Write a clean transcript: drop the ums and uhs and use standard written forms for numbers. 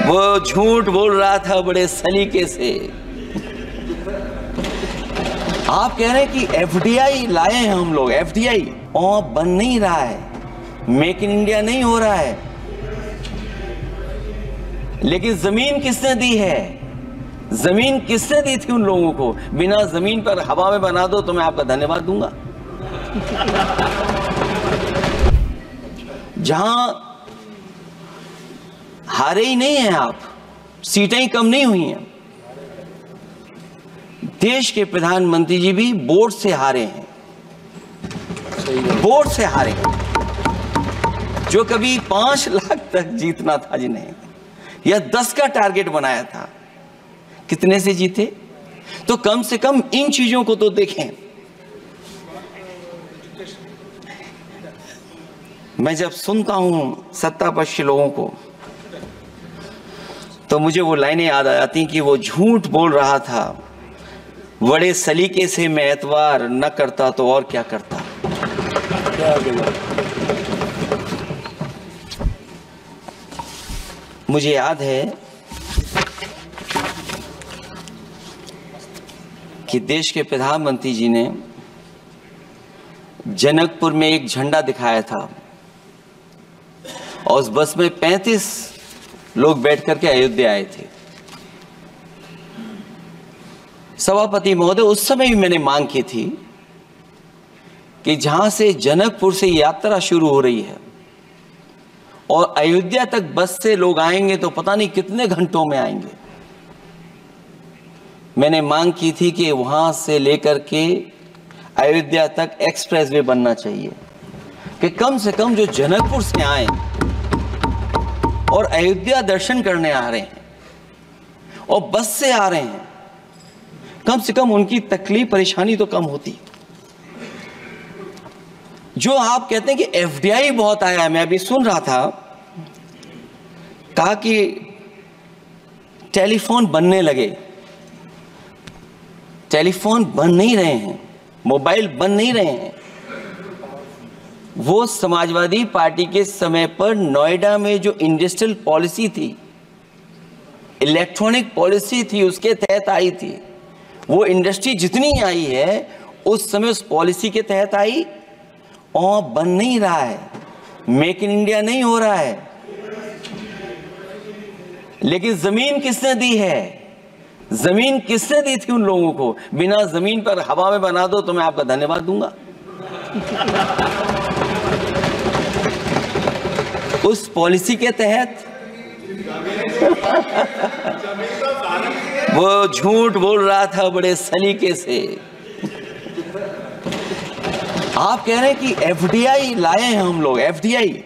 वो झूठ बोल रहा था बड़े सलीके से। आप कह रहे हैं कि एफडीआई लाए हैं हम लोग, एफडीआई और बन नहीं रहा है, मेक इन इंडिया नहीं हो रहा है, लेकिन जमीन किसने दी है? जमीन किसने दी थी उन लोगों को? बिना जमीन पर हवा में बना दो तो मैं आपका धन्यवाद दूंगा। जहां हारे ही नहीं हैं आप, सीटें ही कम नहीं हुई हैं। देश के प्रधानमंत्री जी भी वोट से हारे हैं, वोट से हारे, जो कभी 5 लाख तक जीतना था जिन्हें, या 10 का टारगेट बनाया था, कितने से जीते? तो कम से कम इन चीजों को तो देखें। मैं जब सुनता हूं सत्तापक्ष लोगों को तो मुझे वो लाइनें याद आ जाती कि वो झूठ बोल रहा था, बड़े सलीके से मैं एतवार न करता तो और क्या करता। मुझे याद है कि देश के प्रधानमंत्री जी ने जनकपुर में एक झंडा दिखाया था और उस बस में 35 लोग बैठ करके अयोध्या आए थे। सभापति महोदय, उस समय भी मैंने मांग की थी कि जहां से जनकपुर से यात्रा शुरू हो रही है और अयोध्या तक बस से लोग आएंगे तो पता नहीं कितने घंटों में आएंगे। मैंने मांग की थी कि वहां से लेकर के अयोध्या तक एक्सप्रेसवे बनना चाहिए कि कम से कम जो जनकपुर से आए और अयोध्या दर्शन करने आ रहे हैं और बस से आ रहे हैं, कम से कम उनकी तकलीफ परेशानी तो कम होती। जो आप कहते हैं कि एफडीआई बहुत आया है, मैं अभी सुन रहा था, कहा कि टेलीफोन बनने लगे। टेलीफोन बन नहीं रहे हैं, मोबाइल बन नहीं रहे हैं। वो समाजवादी पार्टी के समय पर नोएडा में जो इंडस्ट्रियल पॉलिसी थी, इलेक्ट्रॉनिक पॉलिसी थी, उसके तहत आई थी। वो इंडस्ट्री जितनी आई है उस समय उस पॉलिसी के तहत आई और बन नहीं रहा है, मेक इन इंडिया नहीं हो रहा है। लेकिन जमीन किसने दी है? जमीन किसने दी थी उन लोगों को? बिना जमीन पर हवा में बना दो तो मैं आपका धन्यवाद दूंगा। उस पॉलिसी के तहत वो झूठ बोल रहा था बड़े सलीके से। आप कह रहे हैं कि एफडीआई लाए हैं हम लोग, एफडीआई